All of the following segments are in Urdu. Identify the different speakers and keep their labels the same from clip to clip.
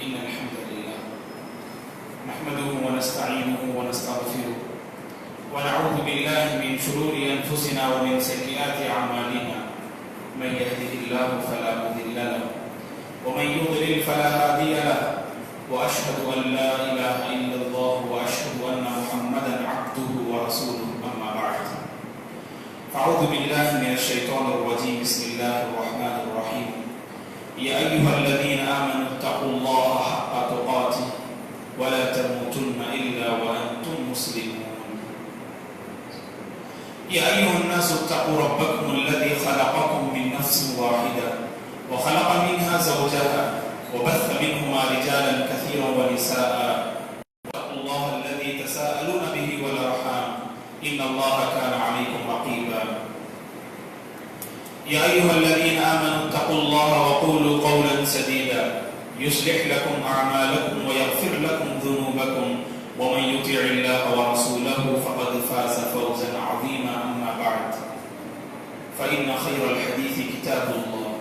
Speaker 1: إن الحمد لله نحمده ونستعينه ونستغفره ونعوذ بالله من شرور أنفسنا ومن سيئات أعمالنا من يهده الله فلا مضل له ومن يضلل فلا هادي له وأشهد أن لا إله إلا الله وأشهد أن محمدا عبده ورسوله أما بعد فأعوذ بالله من الشيطان الرجيم بسم الله الرحمن الرحيم يا أيها الذين آمنوا اتقوا الله حق تقاته ولا تموتن إلا وأنتم مسلمون يا أيها الناس اتقوا ربكم الذي خلقكم من نفس واحدة وخلق منها زوجها وبث منهما رجالا كثيرا ونساء واتقوا الله الذي تساءلون به والأرحام إن الله كان عليكم رقيبا يا أيها الذين آمنوا اتقوا الله وقولوا قولا سديدا يصلح لكم أعمالكم ويغفر لكم ذنوبكم ومن يطع الله ورسوله فقد فاز فوزا عظيما أما بعد فإن خير الحديث كتاب الله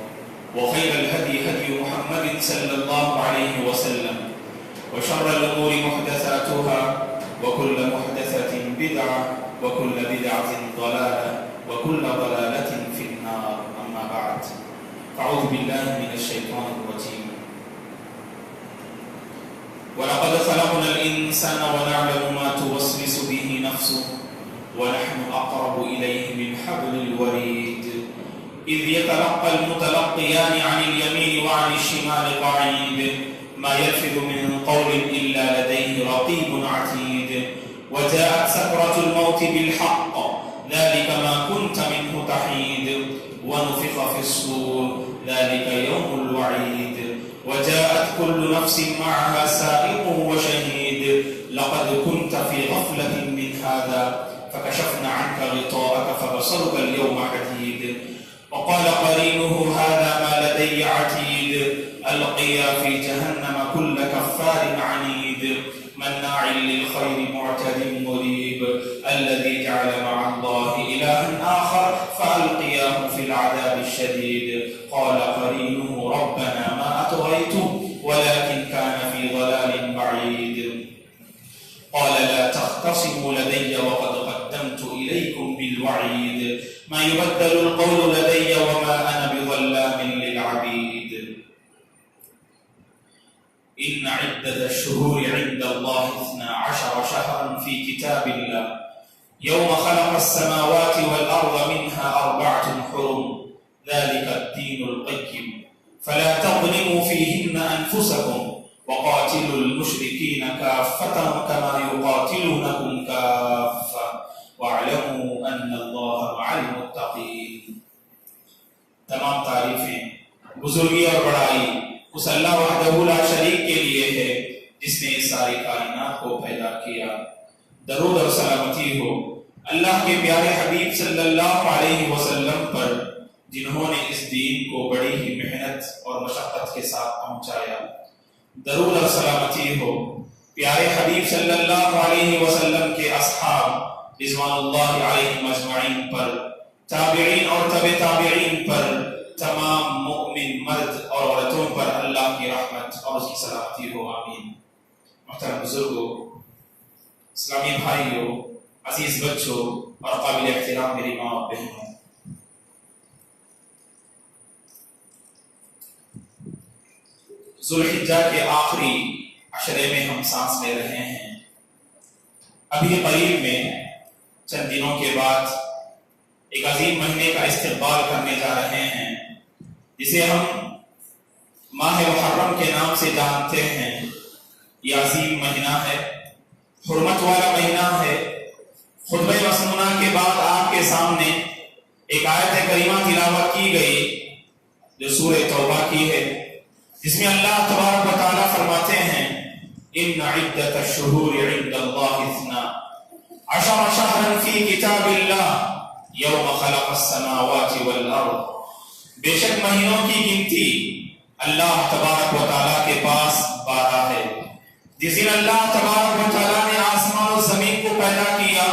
Speaker 1: وخير الهدي هدي محمد صلى الله عليه وسلم وشر الأمور محدثاتها وكل محدثة بدعة وكل بدعة ضلالة وكل ضلالة في النار أما بعد فأعوذ بالله من الشيطان الرجيم ولقد خلقنا الإنسان ونعلم ما توسوس به نفسه ونحن أقرب إليه من حبل الوريد إذ يتلقى المتلقيان عن اليمين وعن الشمال قعيد ما يلفظ من قول إلا لديه رقيب عتيد وجاءت سكرة الموت بالحق ذلك ما كنت منه تحيد ونفخ في الصور ذلك يوم الوعيد وجاءت كل نفس معها سائق وشهيد لقد كنت في غفلة من هذا فكشفنا عنك غطاءك فبصرك اليوم حديد وقال قرينه هذا ما لدي عتيد ألقيا في جهنم كل كفار عنيد مناع للخير معتد مريب الذي جعل مع الله إلها آخر فألقياه في العذاب الشديد قال قرينه ربنا ما أطغيته ولكن كان في ضلال بعيد قال لا تختصموا لدي وقد قدمت إليكم بالوعيد ما يبدل القول لدي وما أنا بظلام للعبيد إن عدة الشهور عند الله 12 شهرا في كتاب الله يوم خلق السماوات والأرض منها 4 حرم ذلك الدين القيم فلا تظلموا فيهن أنفسكم وقاتلوا المشركين كافة كما يقاتلونكم كافة واعلموا أن الله مع المتقين تمام تعریفیں بزرگی اور بڑائی اس اللہ وحدہ لا شریک کے لیے ہے جس نے اس ساری کائنات کو پیدا کیا. درود اور سلامتی ہو اللہ کے پیارے حبیب صلی اللہ علیہ وسلم پر جنہوں نے اس دین کو بڑی ہی محنت اور مشقت کے ساتھ پہنچایا. درود اور سلامتی ہو پیارے حبیب صلی اللہ علیہ وسلم کے اصحاب رضوان اللہ علیہم اجمعین پر، تابعین اور تبع تابعین پر، تمام مؤمن مرد اور عورتوں پر اللہ کی رحمت اور اس کی سلامتی ہو آمین. محترم بزرگوں، اسلامی بھائیوں، عزیز بچوں اور قابل احترام میری ماں اور بہنوں، ذوالحجہ کے آخری عشرے میں ہم سانس لے رہے ہیں. ابھی قریب میں چند دنوں کے بعد ایک عظیم مہینے کا استقبال کرنے جا رہے ہیں جسے ہم ماہ محرم کے نام سے جانتے ہیں. یہ عظیم مہینہ ہے، حرمت والا مہینہ ہے. خطبہ مسنونہ کے بعد آپ کے سامنے ایک آیت کریمہ تلاوت کی گئی جو سورہ توبہ کی ہے، جس میں اللہ تبارک و تعالیٰ فرماتے ہیں ان عدت الشہور عند اللہ 12 شہرا فی کتاب اللہ یوم خلق السماوات والارض. بے شک مہینوں کی گنتی اللہ تبارک و تعالیٰ کے پاس 12 ہے. جس دن اللہ تبارک و تعالیٰ نے آسمان و زمین کو پیدا کیا،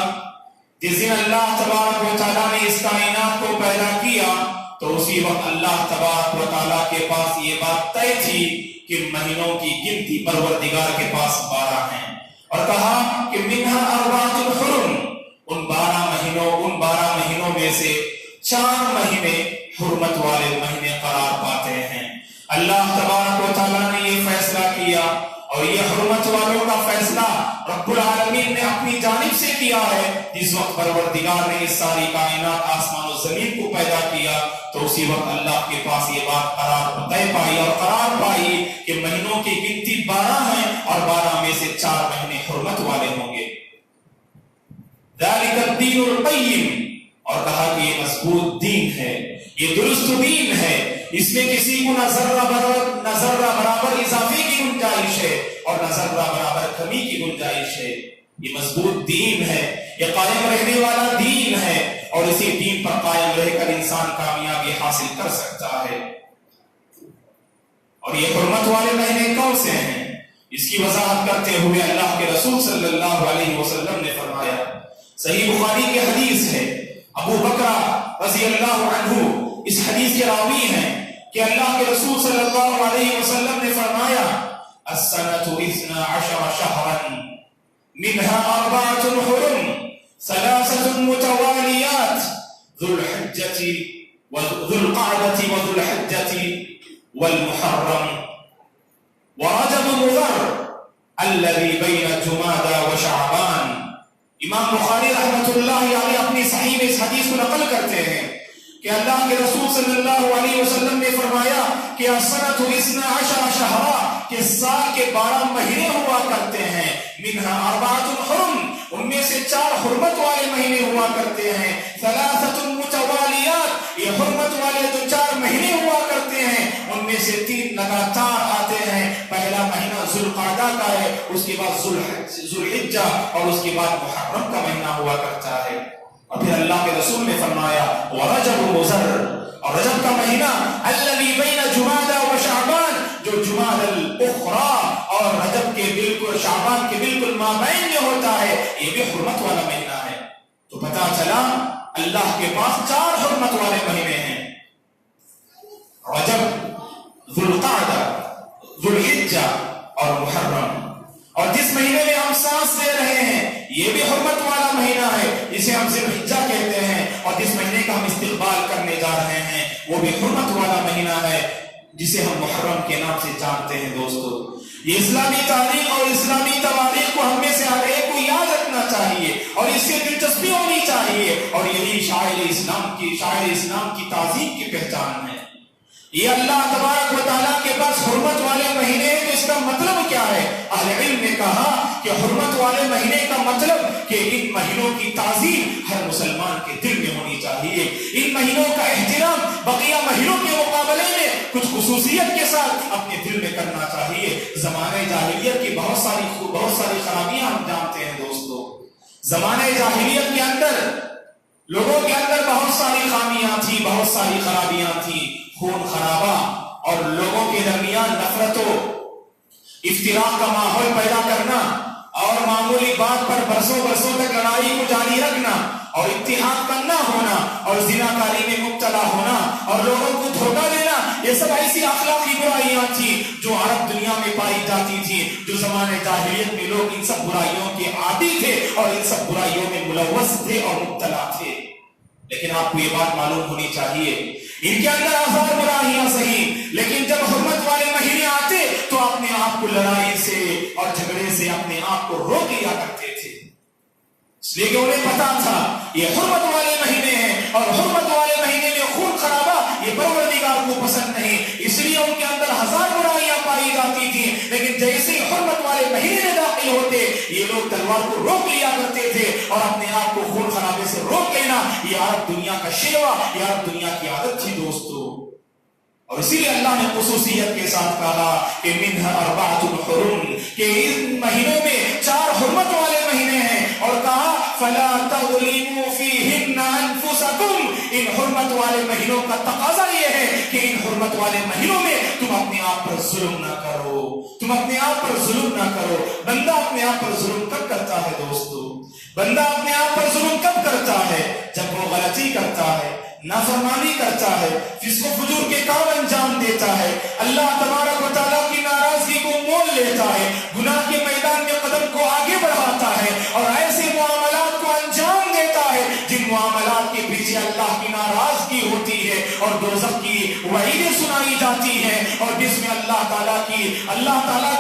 Speaker 1: جس دن اللہ تبارک و تعالیٰ نے اس کائنات کو پیدا کیا، تو اسی وقت اللہ تبارک و تعالیٰ کے پاس یہ بات طے تھی کہ مہینوں کی گنتی پروردگار کے پاس 12 ہیں، اور کہا کہ منہا اربعۃ حرم، ان 12 مہینوں میں سے 4 مہینے حرمت والے مہینے قرار پاتے ہیں۔ اللہ تبارک و تعالیٰ نے یہ فیصلہ کیا، اور یہ حرمت والوں کا فیصلہ رب العالمین نے اپنی جانب سے کیا ہے۔ جس وقت پروردگار نے اس ساری کائنات آسمان و زمین کو پیدا کیا تو اسی وقت اللہ کے پاس یہ بات قرار پائی کہ مہینوں کی گنتی 12 ہیں، اور 12 میں سے 4 مہینے حرمت والے ہوں گے۔ ذالک الدین القیم، اور کہا کہ یہ مضبوط دین ہے، یہ درست دین ہے، اس میں کسی کو نہ ذرہ برابر اضافے کی گنجائش ہے اور نہ ذرہ برابر کمی کی گنجائش ہے۔ یہ مضبوط دین ہے، یہ قائم رہنے والا دین ہے، اور اسی دین پر قائم رہ کر انسان کامیابی حاصل کر سکتا ہے۔ اور یہ حرمت والے مہینے کون سے ہیں؟ اس کی وضاحت کرتے ہوئے اللہ کے رسول صلی اللہ علیہ وسلم نے فرمایا، صحیح بخاری کی حدیث ہے، ابو بکر رضی اللہ عنہ اس حدیث کے راوی ہیں کہ اللہ کے رسول صلی اللہ علیہ وسلم نے فرمایا، السنة 12 شهرا منها 4 حرم 3 متواليات ذو الحجة وذو القعدة وذو الحجة والمحرم ورجب مضر الذي بين جمادى وشعبان۔ امام بخاری رحمۃ اللہ علیہ اپنی صحیح میں اس حدیث کو نقل کرتے ہیں کہ اللہ کے رسول صلی اللہ علیہ وسلم نے فرمایا کہ السنۃ 12 شہرا، کہ سال کے 12 مہینے ہوا کرتے ہیں، منہا 4 حرم، ان میں سے 4 حرمت والے مہینے ہوا کرتے ہیں، 3 متوالیات، یہ حرمت والے جو 4 مہینے ہوا کرتے ہیں ان میں سے 3 لگاتار آتے ہیں۔ پہلا مہینہ ذوالقعدہ کا ہے، اس کے بعد ذوالحجہ، اور اس کے بعد محرم کا مہینہ ہوا کرتا ہے۔ اور پھر اللہ کے رسول نے فرمایا ورجب مضر، اور رجب کا مہینہ الذی بین جمادى وشعبان، جو جمادى الاخری اور رجب کے بالکل شعبان کے بالکل مابین میں ہوتا ہے، یہ بھی حرمت والا مہینہ ہے۔ تو پتہ چلا اللہ کے پاس 4 حرمت والے مہینے ہیں، رجب، ذوالقعدہ، ذوالحجہ اور محرم۔ اور جس مہینے میں ہم سانس لے رہے ہیں یہ بھی حرمت والا مہینہ ہے، جسے ہم ذوالحجہ کہتے ہیں، اور جس مہینے کا ہم استقبال کرنے جا رہے ہیں وہ بھی حرمت والا مہینہ ہے، جسے ہم محرم کے نام سے جانتے ہیں۔ دوستو، یہ اسلامی تاریخ اور اسلامی تواریخ کو ہم میں سے ہر ایک کو یاد رکھنا چاہیے اور اس سے دلچسپی ہونی چاہیے، اور یہی شاعر اسلام کی تعظیم کی پہچان ہے۔ یہ اللہ تبارک و تعالیٰ کے پاس حرمت والے مہینے ہیں، تو اس کا مطلب کیا ہے؟ اہل علم نے کہا کہ حرمت والے مہینے کا مطلب کہ ان مہینوں کی تعظیم ہر مسلمان کے دل میں ہونی چاہیے، ان مہینوں کا احترام بقیہ مہینوں کے مقابلے میں کچھ خصوصیت کے ساتھ اپنے دل میں کرنا چاہیے۔ زمانے جاہلیت کی بہت ساری خرابیاں ہم جانتے ہیں دوستو۔ زمانے جاہلیت کے اندر لوگوں کے اندر بہت ساری خامیاں تھیں، بہت ساری خرابیاں تھیں، خون خرابہ اور لوگوں کے درمیان نفرت و افتراق کا ماحول پیدا کرنا، اور معمولی بات پر برسوں تک لڑائی کو جاری رکھنا، اور اتحاد کا نہ ہونا، اور زناکاری میں مبتلا ہونا، اور لوگوں کو دھوکہ دینا، یہ سب ایسی اخلاقی برائیاں تھیں جو عرب دنیا میں پائی جاتی تھی، جو زمانے جاہلیت میں لوگ ان سب برائیوں کے عادی تھے اور ان سب برائیوں میں ملوث تھے اور مبتلا تھے۔ لیکن آپ کو یہ بات معلوم ہونی چاہیے، ان کے اندر آزار برائیاں صحیح، لیکن جب حرمت والے مہینے آتے تو اپنے آپ کو لڑائی سے اور جھگڑے سے اپنے آپ کو روک لیا کرتے تھے، اس لیے کہ انہیں پتا تھا یہ حرمت والے مہینے ہیں، اور حرمت والے مہینے میں خون خرابہ یہ پروردگار کو پسند نہیں، اس لیے ان کے اندر ہزار برائیاں پائی جاتی تھی، لیکن جیسے ہی حرمت والے مہینے میں داخل ہوتے یہ لوگ تلوار کو روک لیا کرتے تھے، اور اپنے آپ کو خون خرابے سے روک لینا یہ عرب دنیا کا شیوا، یہ عرب دنیا کی عادت تھی دوستو۔ اور اسی لیے اللہ نے خصوصیت کے ساتھ کہا کہ منها 4 حرم، کہ ان مہینوں میں 4 حرمت والے مہینے ہیں، اور کہا فلا تظلموا فيهن انفسكم، ان حرمت والے مہینوں کا تقاضا یہ ہے کہ ان حرمت والے مہینوں میں تم اپنے آپ پر ظلم نہ کرو، تم اپنے آپ پر ظلم نہ کرو۔ بندہ اپنے آپ پر ظلم کب کرتا ہے دوستو؟ بندہ اپنے آپ پر ظلم کب کرتا ہے؟ جب وہ غلطی کرتا ہے، نافرمانی کرتا ہے، فسق و فجور کے کام انجام دیتا ہے، اللہ تبارک و تعالیٰ کی ناراضگی کو مول لیتا ہے، گناہ کے میدان میں قدم کو آگے بڑھاتا ہے اور ایسے معاملات کو انجام دیتا ہے جن معاملات کے پیچھے اللہ کی ناراضگی ہوتی ہے اور دوزخ کی وعیدیں سنائی جاتی ہیں، اور جس میں اللہ تعالیٰ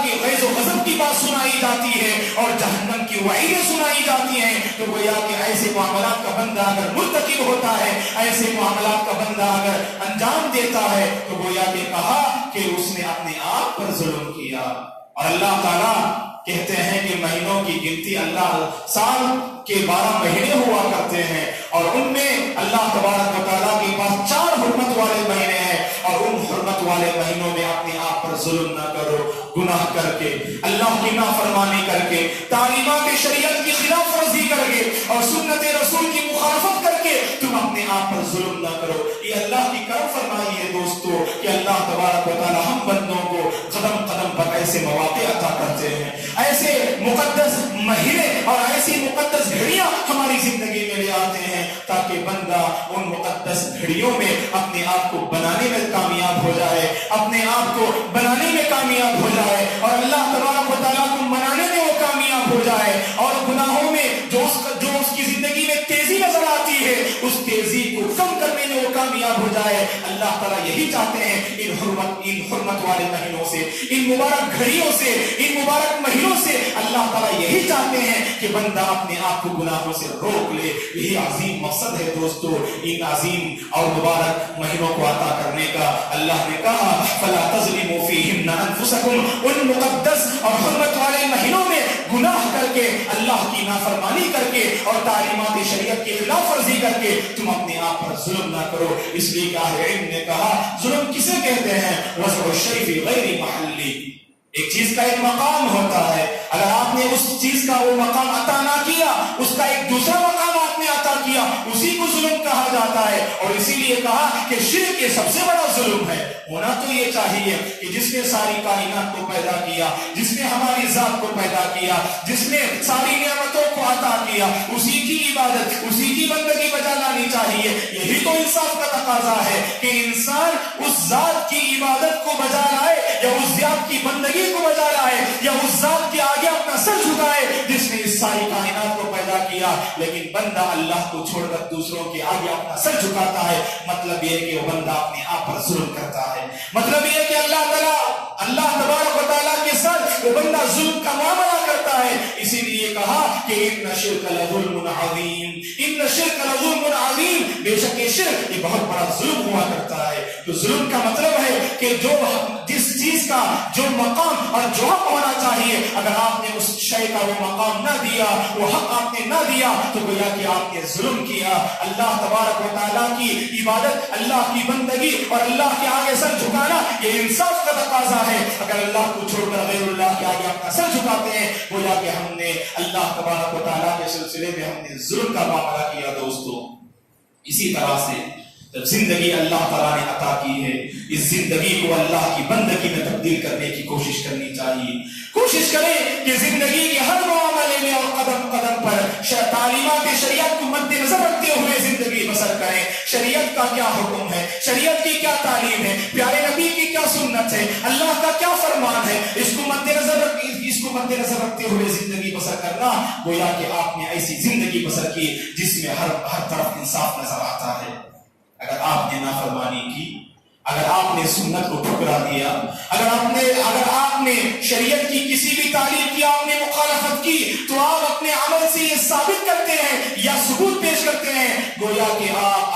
Speaker 1: کی غیظ و غضب کی بات سنائی جاتی ہے اور جہنم کی وعیدیں سنائی جاتی ہیں، تو گویا کہ ایسے معاملات کا بندہ اگر مرتکب ہوتا ہے، ایسے معاملات کا بندہ اگر انجام دیتا ہے، تو گویا کہ کہا کہ اس نے اپنے آپ پر ظلم کیا۔ اور اللہ تعالیٰ کہتے ہیں کہ مہینوں کی گنتی، اللہ سال کے 12 مہینے ہوا کرتے ہیں اور ان میں اللہ تبارک و تعالیٰ کے پاس 4 حرمت والے مہینے ہیں، اور ان حرمت والے مہینوں میں اپنے آپ پر ظلم نہ کرو، گناہ کر کے، اللہ کی نافرمانی کر کے، تعلیمات شریعت کی خلاف ورزی کر کے اور سنت رسول کی مخالفت کر کے تم اپنے آپ پر ظلم نہ کرو۔ یہ اللہ کی کرم فرمائی ہے دوستو کہ اللہ تبارک و تعالیٰ ہم بندوں کو قدم قدم پر ایسے مواقع عطا کرتے ہیں، ایسے مقدس مہینے اور ایسی مقدس گھڑیاں ہماری زندگی میں لے آتے ہیں تاکہ بندہ ان مقدس گھڑیوں میں اپنے آپ کو بنانے میں کامیاب ہو جائے، اپنے آپ کو بنانے میں کامیاب ہو جائے اور اللہ تبارک و تعالیٰ کو منانے میں وہ کامیاب ہو جائے، اور گناہوں میں جو اس کی زندگی میں تیزی نظر آتی ہے اس تیزی کو کم کرنے میں وہ کامیاب ہو جائے۔ اللہ تعالیٰ یہی چاہتے ہیں ان حرمت والے مہینوں سے، ان مبارک گھڑیوں سے، ان مبارک مہینوں سے اللہ تعالیٰ یہی چاہتے ہیں کہ بندہ اپنے آپ کو گناہوں سے روک لے۔ یہی عظیم مقصد ہے دوستو ان عظیم اور مبارک مہینوں کو عطا کرنے کا۔ اللہ نے کہا فَلَا تَظْلِمُوا فِيهِنَّ أَنفُسَكُمْ، ان مقدس اور حرمت والے مہینوں میں گناہ کر کے، اللہ کی نافرمانی کر کے اور تعلیمات شریعت کی خلاف ورزی کر کے تم اپنے آپ پر ظلم نہ کرو۔ اس لیے کہ اہل علم نے کہا ظلم کسے کہتے ہیں؟ وضع الشیء فی غیر محلی، ایک چیز کا ایک مقام ہوتا ہے، اگر آپ نے اس چیز کا وہ مقام عطا نہ کیا، اس کا ایک دوسرا مقام آپ نے عطا کیا، اسی کو ظلم کہا جاتا ہے۔ اور اسی لیے کہا کہ شرک یہ سب سے بڑا ظلم ہے۔ ہونا تو یہ چاہیے کہ جس نے ساری کائنات کو پیدا کیا، جس نے ہماری ذات کو پیدا کیا، جس نے ساری نعمتوں کو عطا کیا، اسی کی عبادت، اسی کی بندگی بجا لانی چاہیے۔ یہی تو انصاف کا تقاضا ہے کہ انسان اس ذات کی عبادت کو بجا لائے یا اس ذات کی بندگی کو بجا لائے یا اس ذات کے آگے اپنا سر جھکائے جس نے اس ساری کائنات کو پیدا کیا۔ لیکن بندہ اللہ کو چھوڑ کر دوسروں کے آگے اپنا سر جھکاتا ہے، مطلب یہ ہے کہ وہ بندہ اپنے آپ پر ظلم کرتا ہے، مطلب یہ ہے کہ اللہ تبارک و تعالیٰ کے ساتھ وہ بندہ ظلم کا معاملہ کرتا ہے۔ اسی لیے کہا کہ ان الشرک لظلم عظیم، ان الشرک لظلم عظیم، بے شک یہ شرک یہ بہت بڑا ظلم ہوا کرتا ہے۔ تو ظلم کا مطلب ہے کہ جس چیز کا جو مقام اور جو حق ہونا چاہیے، اگر آپ نے اس شے کا وہ مقام نہ دیا، وہ حق آپ نے نہ دیا، تو گویا کہ آپ نے ظلم کیا۔ اللہ تبارک و تعالیٰ کی عبادت، اللہ کی بندگی اور اللہ کے آگے سر جھکانا یہ انصاف کا تقاضا ہے۔ اگر اللہ کو چھوڑ کر غیر اللہ کے آگے اپنا سر جھکاتے ہیں، گویا کہ ہم نے اللہ تبارک و تعالیٰ کے سلسلے میں ہم نے ظلم کا معاملہ کیا دوستو۔ اسی طرح سے جب زندگی اللہ تعالیٰ نے عطا کی ہے، اس زندگی کو اللہ کی بندگی میں تبدیل کرنے کی کوشش کرنی چاہیے۔ کوشش کریں کہ زندگی کے ہر معاملے میں اور قدم قدم پر تعلیمات شریعت کو مد نظر رکھتے ہوئے زندگی بسر کریں۔ شریعت کا کیا حکم ہے، شریعت کی کیا تعلیم ہے، پیارے نبی کی کیا سنت ہے، اللہ کا کیا فرمان ہے، اس کو مد نظر رکھتے ہوئے زندگی بسر کرنا، گویا کہ آپ نے ایسی زندگی بسر کی جس میں ہر طرف انصاف نظر آتا ہے۔ اگر آپ نے نافرمانی کی، اگر آپ نے سنت کو ٹھکرا دیا، اگر آپ نے شریعت کی کسی بھی تعلیم کی آپ نے مخالفت کی، تو آپ اپنے عمل سے یہ ثابت کرتے ہیں یا ثبوت پیش کرتے ہیں گویا کہ آپ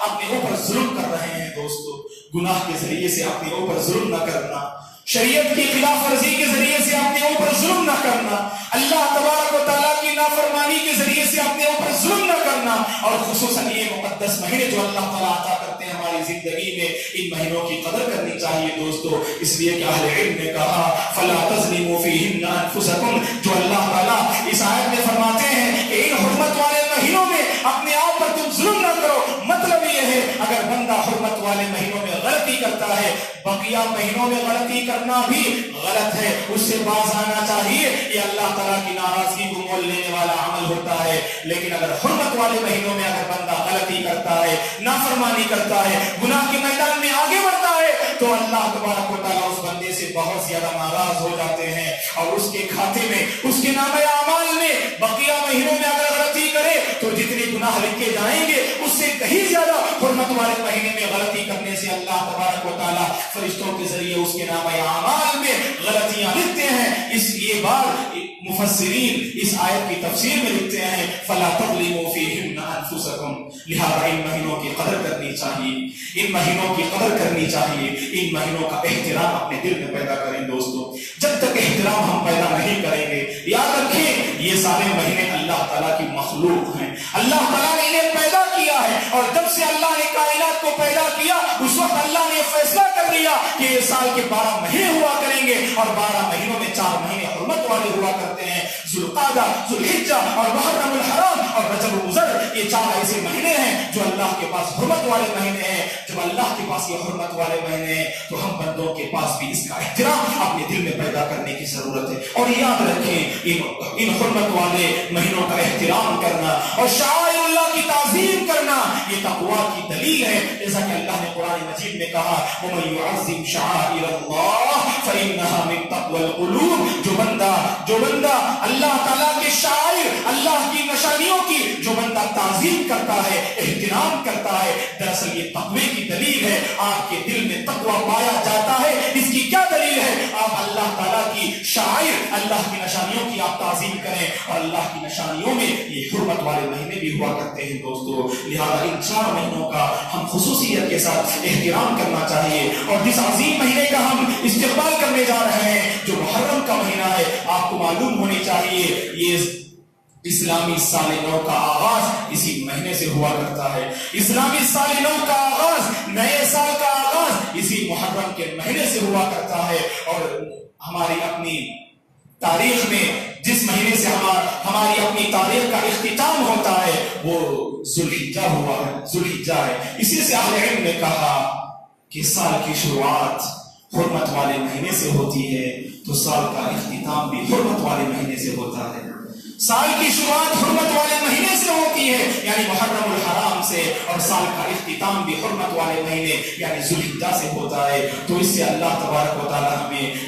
Speaker 1: اپنے اوپر ظلم کر رہے ہیں دوستو۔ گناہ کے ذریعے سے اپنے اوپر ظلم نہ کرنا، شریعت کی خلاف ورزی کے ذریعے سے اپنے اوپر ظلم نہ کرنا، اللہ تبارک و تعالیٰ کی نافرمانی کے ذریعے سے اپنے اوپر ظلم نہ کرنا، اور خصوصاً یہ مقدس مہینے جو اللہ تعالیٰ عطا کرتے ہیں ہماری زندگی میں، ان مہینوں کی قدر کرنی چاہیے دوستو۔ اس لیے کہ اہل علم نے کہا فَلَا تَظْلِمُوا فِيهِنَّ أَنفُسَكُمْ، جو اللہ تعالیٰ اس آیت میں فرماتے ہیں کہ ان حرمت والے مہینوں میں اپنے آپ پر تم ظلم نہ کرو، مطلب یہ ہے اگر بندہ حرمت والے مہینوں میں
Speaker 2: غلطی کرتا ہے، بقیہ مہینوں میں غلطی کرنا بھی غلط ہے، اس سے باز آنا چاہیے، یہ اللہ تعالیٰ کی ناراضگی کو مول لینے والا عمل ہوتا ہے۔ لیکن اگر حرمت والے مہینوں میں اگر بندہ غلطی کرتا ہے، نافرمانی کرتا ہے، گناہ کے میدان میں آگے بڑھتا ہے، تو اللہ تبارک و تعالیٰ اس بندے سے بہت زیادہ ناراض ہو جاتے ہیں، اور اس کے کھاتے میں، اس کے نامہ اعمال میں بقیہ مہینوں میں اگر غلطی کرے تو جتنے گناہ لکھے جائیں گے اس سے کہیں زیادہ حرمت والے مہینے میں غلطی کرنے سے اللہ تبارک و تعالیٰ فرشتوں کے ذریعے اس کے نامہ اعمال میں غلطیاں لکھتے ہیں۔ اس یہ بات مفسرین اس آیت کی تفسیر میں لکھتے ہیں فلا تظلموا فیہن انفسکم، لہذا ان مہینوں کی قدر کرنی چاہیے، ان مہینوں کی قدر کرنی چاہیے، ان مہینوں کا احترام اپنے دل میں پیدا کریں۔ دوستو جب تک احترام ہم پیدا نہیں کریں گے، یاد رکھیں یہ سارے مہینے اللہ تعالیٰ کی مخلوق ہیں، اللہ تعالیٰ نے انہیں پیدا کیا ہے، اور جب سے اللہ نے کائنات کو پیدا کیا اس وقت اللہ نے فیصلہ کر لیا کہ یہ سال کے 12 مہینے ہوا کریں گے، اور 12 مہینوں میں 4 مہینے حرمت والے ہوا کرتے ہیں، ذوالقعدہ، ذوالحجہ اور محرم الحرام اور رجب المضر، یہ 4 ایسے مہینے ہیں جو اللہ کے پاس حرمت والے مہینے ہیں۔ جب اللہ کے پاس یہ حرمت والے مہینے ہیں تو ہم بندوں کے پاس بھی اس کا احترام اپنے دل میں پیدا کرنے کی ضرورت ہے۔ اور یاد رکھیں ان حرمت والے مہینوں کا احترام کرنا اور شعائر اللہ کی تعظیم کرنا یہ تقویٰ کی دلیل ہے، جیسا کہ اللہ نے قرآن مجید میں کہا وَمَن يُعَظِّمْ شَعَائِرَ اللَّهِ فَإِنَّهَا مِن تَقْوَى الْقُلُوبِ، جو بندہ اللہ تعالیٰ کے شاعر، اللہ کی نشانیوں کی جو بندہ تعظیم کرتا ہے، احترام کرتا ہے، دراصل یہ تقوی کی دلیل ہے۔ آپ کے دل میں تقوی پایا جاتا ہے، اس کی کیا دلیل ہے؟ آپ اللہ تعالیٰ کی شاعر، اللہ کی نشانیوں کی آپ تعظیم کریں، اور اللہ کی نشانیوں میں یہ حرمت والے مہینے بھی ہوا کرتے ہیں۔ دوستو لہذا ان 4 مہینوں کا ہم خصوصیت کے ساتھ احترام کرنا چاہیے، اور جس عظیم مہینے کا ہم استقبال کرنے جا رہے ہیں جو محرم کا مہینہ ہے، آپ کو معلوم ہونی چاہیے یہ اسلامی سال نو کا آغاز اسی مہینے سے ہوا کرتا ہے۔ اسلامی سال نو کا آغاز، نئے سال کا آغاز اسی محرم کے مہینے سے ہوا کرتا ہے، اور ہماری اپنی تاریخ میں جس مہینے سے ہماری اپنی تاریخ کا اختتام ہوتا ہے وہ ذوالحجہ ہوا ہے، ذوالحجہ ہے۔ اسی سے اہل علم نے کہا کہ سال کی شروعات حرمت والے مہینے سے ہوتی ہے تو سال کا اختتام بھی حرمت والے مہینے سے ہوتا ہے۔ سال کی شروعات حرمت والے مہینے سے ہوتی ہے یعنی محرم الحرام سے، اور سال کا اختتام بھی حرمت والے مہینے یعنی ذوالحجہ سے ہوتا ہے۔ تو اس سے اللہ تبارک و تعالیٰ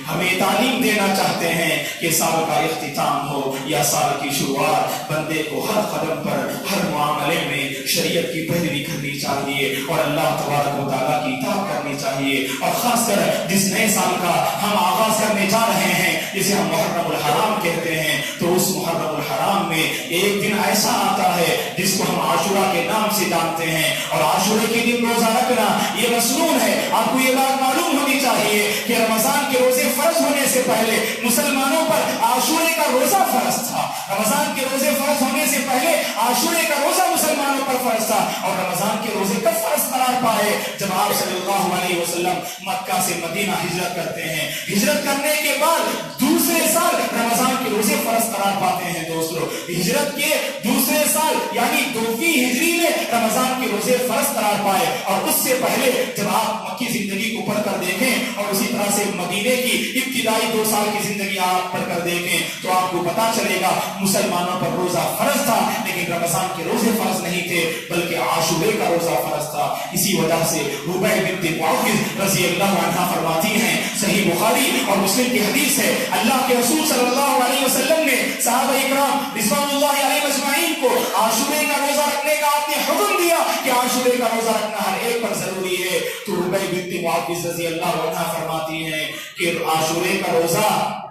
Speaker 2: ہمیں تعلیم دینا چاہتے ہیں کہ سال کا اختتام ہو یا سال کی شروعات، بندے کو ہر قدم پر، ہر معاملے میں شریعت کی پیروی کرنی چاہیے اور اللہ تبارک و تعالیٰ کی اطاعت کرنی چاہیے۔ اور خاص کر جس نئے سال کا ہم آغاز کرنے جا رہے ہیں جسے ہم محرم الحرام کہتے ہیں، تو اس محرم الحرام میں ایک دن ایسا آتا ہے جس کو ہم عاشورہ کے نام سے جانتے ہیں، اور عاشورے کے دن روزہ رکھنا یہ مسنون ہے۔ آپ کو یہ بات معلوم ہونی چاہیے کہ رمضان کے روزے فرض ہونے سے پہلے مسلمانوں پر عاشورے کا روزہ فرض تھا۔ رمضان کے روزے فرض ہونے سے پہلے عاشورے کا روزہ مسلمانوں پر فرض تھا، اور رمضان کے روزے کب فرض قرار پائے؟ جب آپ صلی اللہ علیہ وسلم مکہ سے مدینہ ہجرت کرتے ہیں۔ ہجرت کرنے کے بعد دوسرے سال رمضان کے روزے فرض قرار پاتے ہیں۔ دوستو ہجرت کے دوسرے سال یعنی 2ویں ہجری میں رمضان کے روزے فرض قرار پائے، اور اس سے پہلے جب آپ مکی زندگی کو پڑھ کر دیکھیں اور اسی طرح سے مدینے کی ابتدائی 2 سال کی زندگی آپ پڑھ کر دیکھیں تو آپ کو پتا چلے گا مسلمانوں پر روزہ فرض تھا، لیکن رمضان کے روزے فرض نہیں تھے بلکہ عاشورے کا روزہ فرض تھا۔ اسی وجہ سے ربیع بنت معوذ رضی اللہ عنہا فرماتی ہیں، صحیح بخاری اور مسلم کی حدیث ہے، اللہ کے رسول صلی اللہ علیہ وسلم نے صحابہ اکرام رضوان اللہ علیہ مجمعین کو عاشورے کا روزہ رکھنے کا آپ نے حکم دیا کہ عاشورے کا روزہ رکھنا ہر ایک پر ضروری ہے۔ تو ربیع بنت معوذ رضی اللہ عنہا فرماتی ہیں کہ عاشورے کا روزہ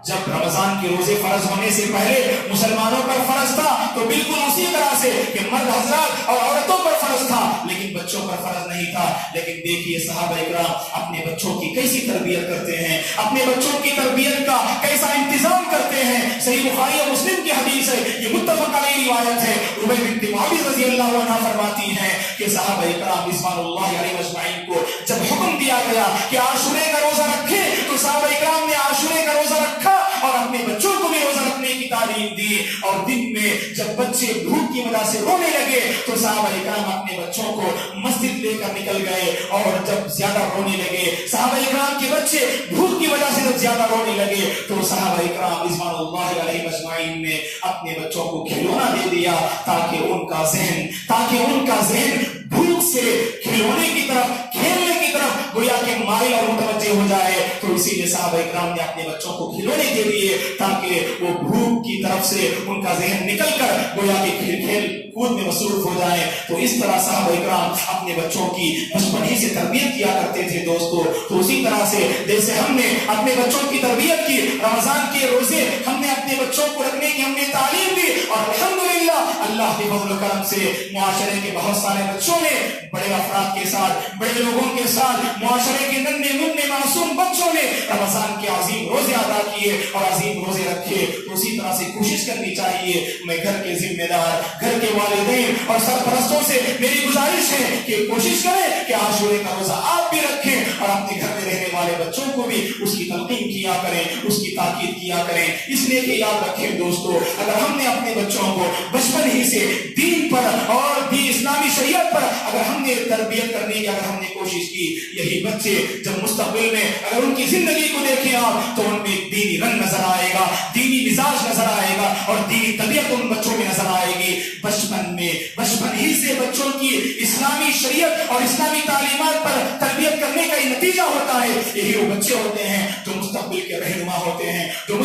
Speaker 2: جب رمضان کے روزے فرض ہونے سے پہلے مسلمانوں پر فرض تھا تو بالکل اسی طرح سے کہ مرد حضرات اور عورتوں پر فرض تھا لیکن بچوں پر فرض نہیں تھا۔ لیکن دیکھیے صحابہ اکرام اپنے بچوں کی کیسی تربیت کرتے ہیں، اپنے بچوں کی تربیت کا کیسا انتظام کرتے ہیں۔ صحیح بخاری اور مسلم کی حدیث ہے، یہ متفق علیہ روایت ہے۔ ربیع بنت معوذ رضی اللہ عنہا فرماتی ہیں کہ صحابہ اکرام رضوان اللہ علیہ مجمعین کو جب حکم دیا گیا کہ عاشورے کا روزہ رکھیں تو صحابہ اکرام نے عاشورے کا روزہ رکھا اور اپنے بچوں کو بھی روزہ رکھنے کی تعلیم دی، اور دن میں جب جب بچے بھوک کی وجہ سے رونے لگے تو صحابہ اکرام اپنے بچوں کو مسجد لے کر نکل گئے، اور جب زیادہ رونے لگے صحابہ اکرام کے بچے بھوک کی وجہ سے جب زیادہ رونے لگے تو صحابہ اکرام رضوان اللہ علیہ اجمعین نے اپنے بچوں کو کھلونا دے دیا تاکہ ان کا ذہن بھوک سے کھلونے کی طرف، کھیلنے کی طرف گویا کہ مائل اور متوجہ ہو جائے۔ تو اسی لیے صحابہ اکرام نے اپنے بچوں کو کھلونے دے دیے تاکہ وہ بھوک کی طرف سے ان کا ذہن نکل کر گویا کہ کھیل کود میں مصروف ہو جائیں۔ تو اس طرح صحابہ اکرام اپنے بچوں کی بچپن ہی سے تربیت کیا کرتے تھے دوستو۔ تو اسی طرح سے جیسے ہم نے اپنے بچوں کی تربیت کی، رمضان کے روزے ہم نے اپنے بچوں کو رکھنے کی ہم نے تعلیم دی، اور الحمدللہ اللہ کے فضل و کرم سے معاشرے کے بہت سارے بچوں نے بڑے افراد کے ساتھ، بڑے لوگوں کے ساتھ، معاشرے کے ننھے منھے معصوم بچوں نے رمضان کے عظیم روزے ادا کیے اور عظیم روزے رکھے۔ تو اسی طرح سے کوشش کرنی چاہیے۔ میں گھر کے ذمہ دار، گھر کے والدین اور سرپرستوں سے میری گزارش ہے کہ کوشش کریں کہ عاشورے کا روزہ آپ بھی رکھیں اور اپنے گھر میں رہنے والے بچوں کو بھی اس کی تلقین کیا کریں، اس کی تاکید کیا کریں۔ اس لیے کہ یاد رکھیں دوستو، اگر ہم نے اپنے بچوں کو بچپن ہی سے دین پر اور بھی اسلامی شریعت پر اگر ہم نے تربیت کرنے کی اگر ہم نے کوشش کی، یہی بچے جب مستقبل میں اگر ان کی زندگی کو دیکھیں آپ تو ان میں دینی رنگ نظر آئے گا، دینی مزاج نظر آئے گا اور دینی طبیعت ان بچوں میں نظر آئے گی۔ بچپن ہی سے بچوں کی اسلامی شریعت اور اسلامی تعلیمات پر تربیت کرنے کا یہ نتیجہ ہوتا ہے۔ یہی وہ بچے ہوتے ہیں جو مستقبل کے رہنما ہوتے ہیں، جو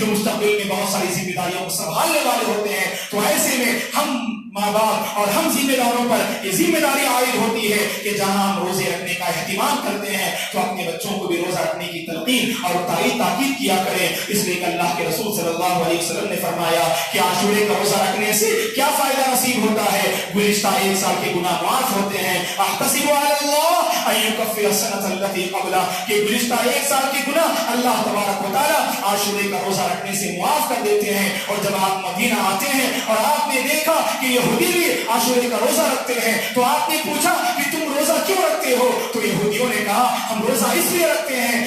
Speaker 2: مستقبل میں بہت ساری ذمہ داریوں کو سنبھالنے والے ہوتے ہیں۔ تو ایسے میں ہم ماں باپ اور ہم ذمہ داروں پر یہ ذمہ داری عائد ہوتی ہے کہ جہاں ہم روزے رکھنے کا اہتمام کرتے ہیں تو اپنے بچوں کو بھی روزہ رکھنے کی تلقین اور تاکید کیا کریں۔ اس لیے کہ اللہ کے رسول صلی اللہ علیہ وسلم نے فرمایا کہ عاشورے کا روزہ رکھنے سے کیا فائدہ نصیب ہوتا ہے؟ گزشتہ ایک سال کے گناہ معاف ہوتے ہیں۔ احتسب علی اللہ ان یکفر السنۃ التي قبلہ، کہ گزشتہ ایک سال کے گناہ اللہ تبارک و تعالیٰ عاشورے کا روزہ رکھنے سے معاف کر دیتے ہیں۔ اور جب آپ مدینہ آتے ہیں اور آپ نے دیکھا کہ یہودی بھی عاشورے کا روزہ رکھتے ہیں تو آپ نے پوچھا کہ تم روزہ کیوں رکھتے ہو؟ تو یہودیوں نے کہا ہم روزہ اس لیے رکھتے ہیں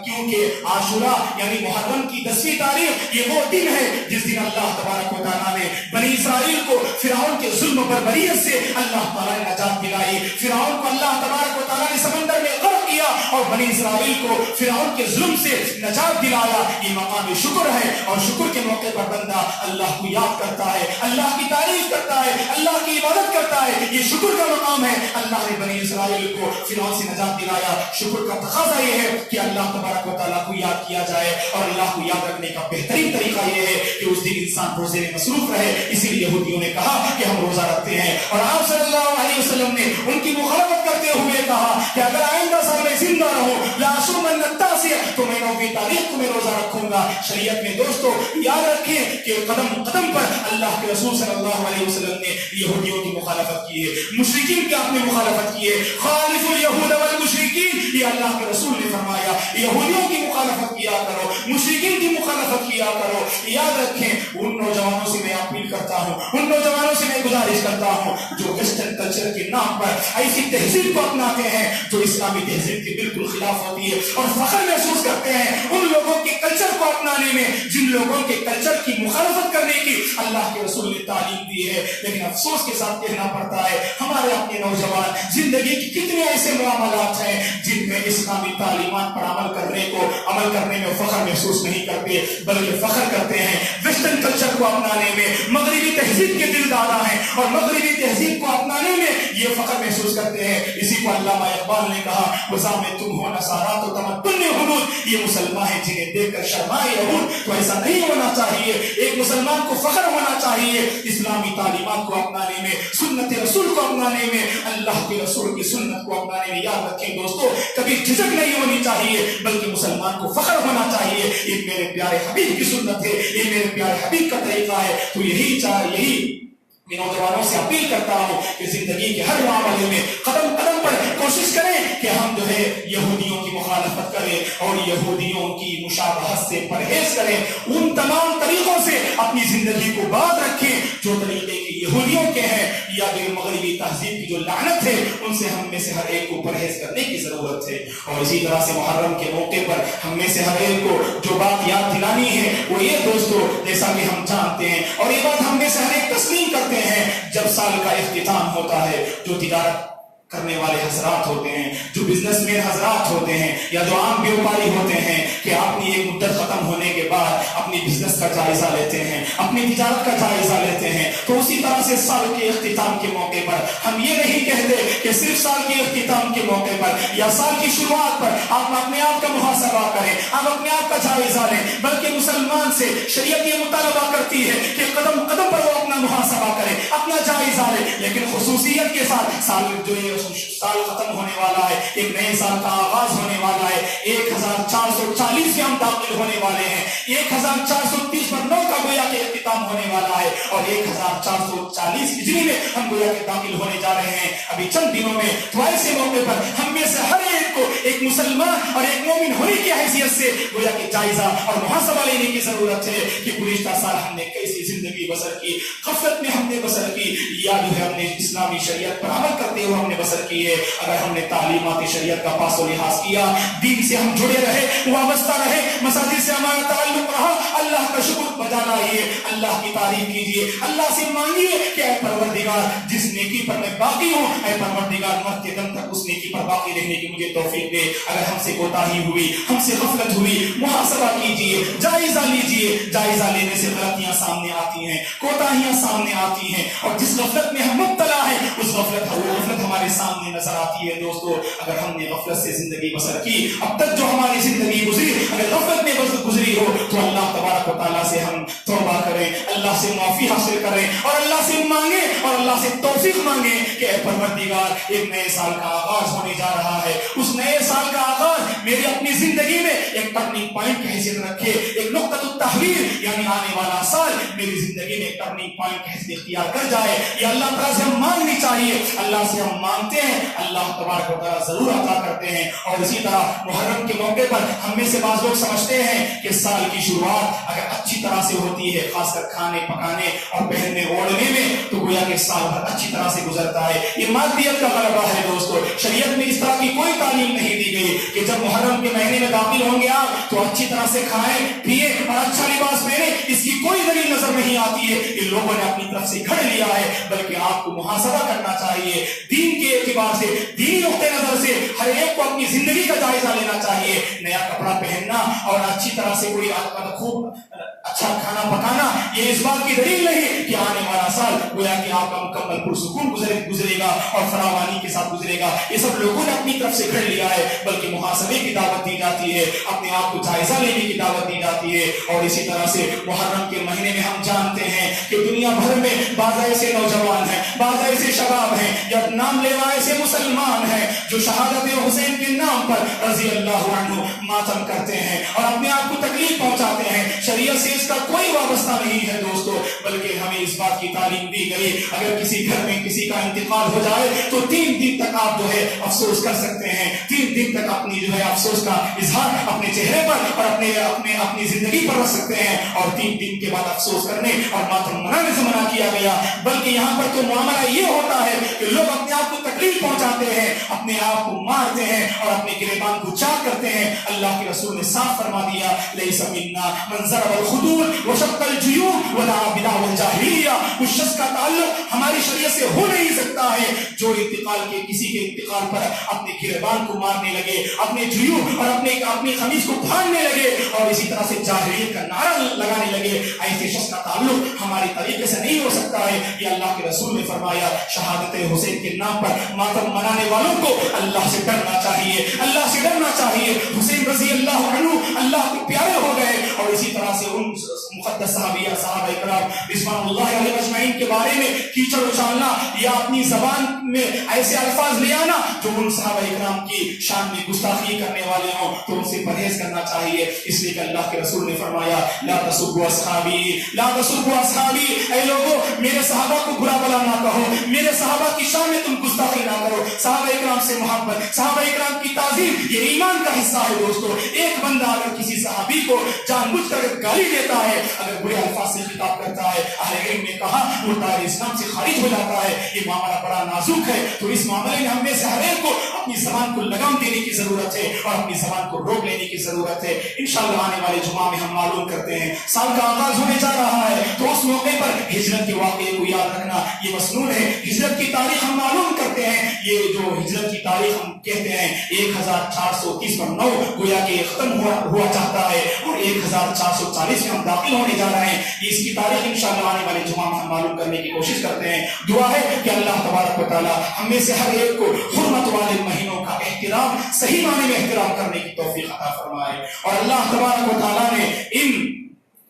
Speaker 2: کیونکہ عاشورہ یعنی محرم کی 10ویں تاریخ یہ وہ دن ہے جس دن اللہ تبارک و تعالیٰ نے بنی اسرائیل کو فرعون کے ظلم پر بریت سے اللہ تعالیٰ نے نجات دلائی۔ فرعون کو اللہ تبارک و تعالیٰ نے سمندر میں غرق کیا اور بنی اسرائیل کو فرعون کے ظلم سے نجات دلایا۔ یہ مقام شکر ہے، اور شکر کے موقع پر بندہ اللہ کو یاد کرتا ہے، اللہ کی تعریف کرتا ہے، اللہ کی عبادت کرتا ہے۔ یہ شکر کا مقام ہے۔ اللہ نے بنی اسرائیل کو فرعون سے نجات دلایا۔ شکر کا تقاضا یہ ہے کہ اللہ تبارک و تعالیٰ کو یاد کیا جائے، اور اللہ کو یاد رکھنے کا بہترین طریقہ یہ ہے کہ اس دن انسان روزے میں مصروف رہے۔ اسی لیے یہودیوں نے کہا کہ ہم روزہ رکھتے ہیں، اور آپ صلی اللہ علیہ وسلم نے ان کی مخالفت کرتے ہوئے کہا کہ اگر آئندہ سال میں زندہ رہوں لأصومن التاسع، تو میں 9ویں تاریخ کو میں روزہ رکھوں گا۔ شریعت میں دوستو یاد رکھیں کہ قدم قدم پر اللہ کے رسول صلی اللہ علیہ وسلم نے یہودیوں کی مخالفت کی ہے، مشرکین کی آپ نے مخالفت کی ہے۔ خالف الیہود والمشرکین، یہ اللہ کے رسول نے فرمایا یہودیوں کی مخالفت کیا کرو، مشرکین کی مخالفت کیا کرو۔ یاد رکھیں ان نوجوانوں سے میں اپیل کرتا ہوں، ان نوجوانوں سے میں گزارش کرتا ہوں جو ویسٹرن کلچر کے نام پر ایسی تہذیب کو اپناتے ہیں جو اسلامی تہذیب کے بالکل خلاف ہوتی ہے، اور فخر محسوس کرتے ہیں ان لوگوں کے کلچر کو اپنانے میں جن لوگوں کے کلچر کی مخالفت کرنے کی اللہ کے رسول نے تعلیم دی ہے۔ لیکن افسوس کے ساتھ کہنا پڑتا ہے ہمارے اپنے نوجوان زندگی کی کتنے ایسے معاملات ہیں جن میں اسلامی تعلیمات پر عمل کرنے میں فخر محسوس نہیں کرتے، بلکہ فخر کرتے ہیں ویسٹرن کلچر کو اپنانے میں، مغربی تہذیب کے دل دادا ہیں اور مغربی تہذیب کو اپنانے میں یہ فخر محسوس کرتے ہیں۔ اسی کو علامہ اقبال نے کہا وَزَا میں تم ہو نصارا تو تمدن حدود، یہ مسلمان ہیں جنہیں دیکھ کر شرمائے یہود۔ تو ایسا نہیں ہونا چاہیے، ایک مسلمان کو فخر ہونا چاہیے اسلامی تعلیمات کو اپنانے میں، سنت رسول کو اپنانے میں، اللہ کے رسول کی سنت کو اپنانے میں۔ یاد رکھیں دوستو کبھی جھجک نہیں ہونی چاہیے، بلکہ مسلمان کو فخر ہونا چاہیے یہ میرے پیارے حبیب کی سنت ہے، یہ میرے پیارے حبیب کا طریقہ ہے۔ تو یہی میں نوجوانوں سے اپیل کرتا ہوں کہ زندگی کے ہر معاملے میں قدم قدم پر کوشش کریں کہ ہم جو ہے یہودیوں کی مخالفت کریں اور یہودیوں کی مشابہت سے پرہیز کریں، ان تمام طریقوں سے اپنی زندگی کو باز رکھیں جو طریقے کی یہودیوں کے ہیں یا غیر مغربی تہذیب کی جو لعنت ہے ان سے ہم میں سے ہر ایک کو پرہیز کرنے کی ضرورت ہے. اور اسی طرح سے محرم کے موقع پر ہم میں سے ہر ایک کو جو بات یاد دلانی ہے وہ یہ دوستو، جیسا کہ ہم جانتے ہیں اور یہ بات ہم میں سے ہر ایک تسلیم کرتے ہیں، جب سال کا اختتام ہوتا ہے جو تجارت کرنے والے حضرات ہوتے ہیں، جو بزنس مین حضرات ہوتے ہیں یا جو عام بیوپاری ہوتے ہیں کہ اپنی ایک مدت ختم ہونے کے بعد اپنی بزنس کا جائزہ لیتے ہیں، اپنی تجارت کا جائزہ لیتے ہیں، تو اسی طرح سے سال کے اختتام کے موقع پر ہم یہ نہیں کہتے کہ صرف سال کے اختتام کے موقع پر یا سال کی شروعات پر آپ اپنے آپ کا محاسبہ کریں، آپ اپنے آپ کا جائزہ لیں، بلکہ مسلمان سے شریعت یہ مطالبہ کرتی ہے کہ قدم قدم پر وہ اپنا محاسبہ کرے، اپنا جائزہ لے، لیکن خصوصیت کے ساتھ سال جو یہ سال ختم ہونے والا ہے، ایک نئے سال کا آغاز ہونے والا ہے، 1440 سے ہم داخل ہونے والے ہیں، 1430 پر 9 کا گویا کہ اختتام ہونے والا ہے اور 1440 ہجری میں ہم گویا کہ داخل ہونے جا رہے ہیں ابھی چند دنوں میں. تو ایسے موقع پر ہم میں سے ہر ایک کو ایک مسلمان اور ایک مومن ہونے کی حیثیت سے گویا کہ جائزہ اور محاسبہ لینے کی ضرورت ہے کہ گزشتہ سال ہم نے کیسی زندگی بسر کی، غفلت میں ہم نے بسر کی یا جو ہے ہم نے اسلامی شریعت پر عمل کرتے ہوئے ہم نے بسر کی ہے. اگر ہم نے تعلیمات شریعت کا پاس و لحاظ کیا، دین سے ہم جڑے رہے، وابستہ رہے، مساجد سے ہمارا تعلق رہا، اللہ کا شکر بجا لائیے، اللہ کی تعریف کیجیے، اللہ سے مانگیے کہ اے پروردگار جس نیکی پر میں باقی ہوں، اے پروردگار مرد کے دم تک اس نیکی پر باقی رہنے کی مجھے توفیق دے. اگر ہم سے کوتاہی ہوئی، ہم سے غفلت ہوئی، محاسبہ کیجیے، جائزہ لیجیے. جائزہ لینے سے غلطیاں سامنے آتی ہیں، کوتاہیاں سامنے آتی ہیں اور جس غفلت میں ہم مبتلا ہیں اس غفلت ہمارے سامنے نظر آتی ہے. دوستو اگر ہم نے غفلت سے زندگی بسر کی، اب تک جو ہماری زندگی گزری اگر غفلت میں گزری ہو تو اللہ تبارک و تعالیٰ سے ہم توبہ کریں، اللہ سے معافی حاصل کریں اور اللہ سے مانگیں اور اللہ سے توفیق مانگیں کہ اے پروردگار ایک نئے سال کا آغاز ہونے جا رہا ہے، اس نئے سال کا آغاز میری اپنی زندگی میں ایک ٹرننگ پوائنٹ کی حیثیت رکھے، ایک نقطۃ التحویل یعنی آنے والا سال میری زندگی میں ایک ٹرننگ پوائنٹ کی حیثیت اختیار کر جائے. یہ اللہ تعالیٰ سے ہم مانگنی چاہیے، اللہ سے ہم مانگتے ہیں، اللہ تبارک و تعالیٰ ضرور عطا کرتے ہیں. اور اسی طرح محرم کے موقع پر ہم میں سے بعض لوگ سمجھتے ہیں کہ سال کی شروعات اگر اچھی طرح سے ہوتی ہے، خاص کر کھانے پکانے اور پہننے اوڑھنے میں، تو گویا کہ سال بھر اچھی طرح سے گزرتا ہے. یہ مادیت کا غلبہ ہے دوستو. شریعت میں اس طرح کی کوئی تعلیم نہیں دی گئی کہ جب محرم کے مہینے میں داخل ہوں گے آپ تو اچھی طرح سے کھائیں پیئیں اور اچھا لباس پہنیں. اس کی کوئی دلیل نظر نہیں آتی ہے کہ لوگوں نے اپنی طرف سے گھڑ لیا ہے، بلکہ آپ کو محاسبہ کرنا چاہیے دین کے اعتبار سے، دینی نقطۂ نظر سے ہر ایک کو اپنی زندگی کا جائزہ لینا چاہیے. نیا کپڑا پہننا اور اچھی طرح سے کوئی خوب اچھا کھانا پکانا یہ اس بات کی دلیل نہیں کہ آنے والا سال گویا کہ آپ کا مکمل پرسکون گزرے گا اور فراوانی کے ساتھ گزرے گا. یہ سب لوگوں نے اپنی طرف سے گھڑ لیا ہے، بلکہ محاسبے کی دعوت دی جاتی ہے، اپنے آپ کو جائزہ لینے کی دعوت دی جاتی ہے. اور اسی طرح سے محرم کے مہینے میں ہم جانتے ہیں کہ دنیا بھر میں بعض ایسے نوجوان ہیں، بعض ایسے شباب ہیں یا نام لیوا ایسے مسلمان ہیں جو شہادت حسین کے نام پر رضی اللہ عنہ ماتم کرتے ہیں اور اپنے آپ کو تکلیف پہنچاتے ہیں. شریعت سے اس کا کوئی وابستہ نہیں ہے دوستو، بلکہ ہمیں اس بات کی تعلیم دی گئی اگر کسی گھر میں کسی کا انتقال ہو جائے تو 3 دن تک آپ جو ہے افسوس کر سکتے ہیں، 3 دن تک اپنی جو ہے افسوس کا اظہار اپنے چہرے پر اور اپنی زندگی پر رکھ سکتے ہیں. اور 3 دن کے بعد افسوس کرنے اور ماتم منانے سے منع کیا گیا. بلکہ یہاں پر تو معاملہ یہ ہوتا ہے کہ لوگ اپنے آپ کو تکلیف پہنچاتے ہیں، اپنے آپ کو مارتے ہیں اور اپنے گریبان کو چاک کرتے ہیں. اللہ کے رسول نے صاف فرما دیا لیس منا من ضرب الخدود وشق الجیوب ودعا بدعوى الجاہلیہ. اس شخص کا تعلق ہماری شریعت سے ہو نہیں سکتا ہے جو کسی کے انتقال پر اپنے گریبان کو مارنے لگے، اپنے جیوب اور اپنی قمیص کو پھاڑنے لگے اور اسی طرح سے جاہلیت کا نعرہ لگانے لگے. ایسے شخص کا تعلق ہماری طریقے سے نہیں ہو سکتا ہے. یہ اللہ کے رسول نے فرمایا. شہادت حسین کے نام پر ماتم منانے والوں کو اللہ سے ڈرنا چاہیے، اللہ سے ڈرنا چاہیے. حسین رضی اللہ عنہ اللہ کے پیارے ہو گئے اور اسی طرح سے ان مقدس صحابہ کرام رضوان اللہ علیہ اجمعین کے بارے میں کیچڑ اچھالنا یا اپنی زبان میں ایسے الفاظ لے آنا جو ان صحابہ کرام کی شان میں گستاخی کرنے والے ہوں تو ان سے پرہیز کرنا چاہیے. اس لیے کہ اللہ کے رسول نے فرمایا لا تسبوا اصحابی لا تسبوا اصحابی، اے لوگوں میرے صحابہ کو برا بلا نہ کہو، میرے صحابہ کی شان میں تم گستاخی نہ کرو. صحابہ اکرام سے محبت, صحابہ اکرام کی تعظیم, یہ ایمان کا حصہ ہے دوستو. ایک بندہ اگر کسی صحابی کو جان بوجھ کر گالی دیتا ہے, اگر برے الفاظ سے خطاب کرتا ہے, اہل علم نے کہا وہ دائرہ اسلام سے خارج ہو جاتا ہے. یہ معاملہ بڑا نازک ہے, تو اس معاملے میں ہم میں سے ہر ایک کو اپنی زبان کو لگام دینے کی ضرورت ہے اور اپنی زبان کو روک لینے کی ضرورت ہے. انشاءاللہ آنے والے جمعہ میں ہم معلوم کرتے ہیں, سال کا آغاز ہونے جا رہا ہے, تو اس موقع پر ہجرت کے واقعے کو یاد رکھنا یہ مسنون ہے. ہجرت کی تاریخ ہم معلوم کرتے ہیں, یہ جو ہجرت کی تاریخ ہم کہتے ہیں 1430 گویا کہ ختم ہوا چاہتا ہے اور 1440 میں ہم داخل ہونے جا رہے ہیں. اس کی تاریخ انشاءاللہ آنے والے جمعہ میں ہم معلوم کرنے کی کوشش کرتے ہیں. دعا ہے کہ اللہ تبارک و تعالی ہم میں سے ہر ایک کو حرمت والے مہینوں کا احترام, صحیح معنی میں احترام کرنے کی توفیق عطا فرمائے. اور اللہ تبارک و تعالی نے ان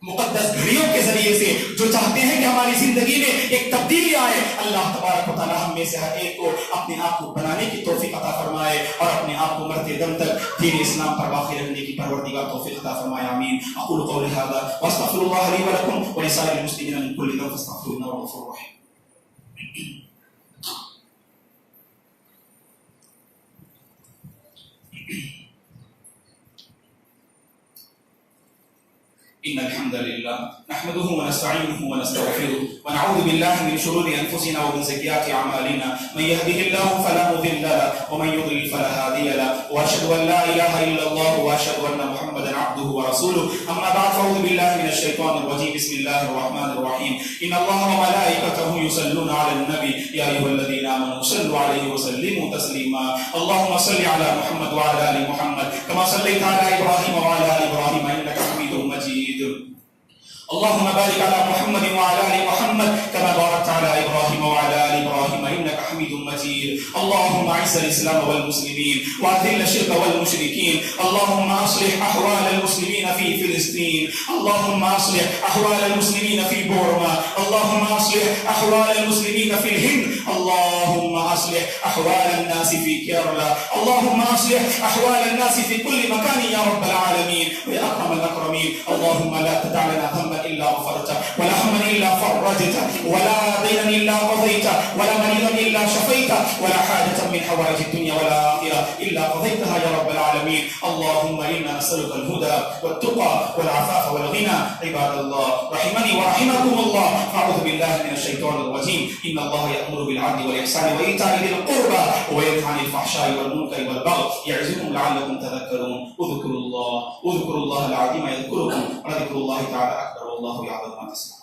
Speaker 2: مقدس گھڑیوں کے ذریعے سے جو چاہتے ہیں کہ ہماری زندگی میں ایک تبدیلی آئے, اللہ تبارک و تعالی ہم میں سے ہر ایک کو اپنے آپ کو بنانے کی توفیق عطا فرمائے اور اپنے آپ کو مرتے دم تک دین اسلام پر باقی رکھنے کی پروردگار توفیق عطا فرمائے. آمین. اقول قولی ھذا واستغفر الله لي ولكم ولسائر المسلمين من كل ذنب فاستغفروه انه هو الغفور الرحيم. إن الحمد لله نحمده ونستعينه ونستغفره ونعوذ بالله من شرور أنفسنا ومن سيئات أعمالنا. من يهده الله فلا مضل له ومن يضلل فلا هادي له, وأشهد أن لا إله إلا الله وأشهد أن محمدا عبده ورسوله. أما بعد فأعوذ بالله من الشيطان الرجيم. بسم الله الرحمن الرحيم. إن الله وملائكته يصلون على النبي يا أيها الذين آمنوا صلوا عليه وسلموا تسليما. اللهم صل على محمد وعلى آل محمد كما صليت على إبراهيم وعلى آل إبراهيم إنك حميد مجيد. اللهم بارك على محمد وعلى آل محمد كما باركت على إبراهيم وعلى آل إبراهيم إنك حميد مجيد. اللهم أعز الإسلام والمسلمين وأذل الشرك والمشركين. اللهم أصلح أحوال المسلمين في فلسطين. اللهم أصلح أحوال المسلمين في بورما. اللهم أصلح أحوال المسلمين في الهند. اللهم أصلح أحوال الناس في كيرلا. اللهم أصلح أحوال الناس في كل مكان يا رب العالمين ويا أكرم الأكرمين. اللهم لا تدع لنا ذنبا إلا غفرته ولا هما إلا فرجته ولا دينا إلا قضيته ولا مريضا إلا شفيته ولا حاجة من حوائج الدنيا والآخرة إلا قضيتها يا رب العالمين. اللهم إنا نسألك الهدى والتقى والعفاف والغنى. عباد الله رحمني ورحمكم الله, فأعوذ بالله من الشيطان الرجيم. إن الله يأمر بالعدل والإحسان وإيتاء ذي القربى وينهى عن الفحشاء والمنكر والبغي يعظكم لعلكم تذكرون. اذكروا الله العظيم يذكركم ولذكر الله تعالى أكبر والله يعلم ما تصنعون.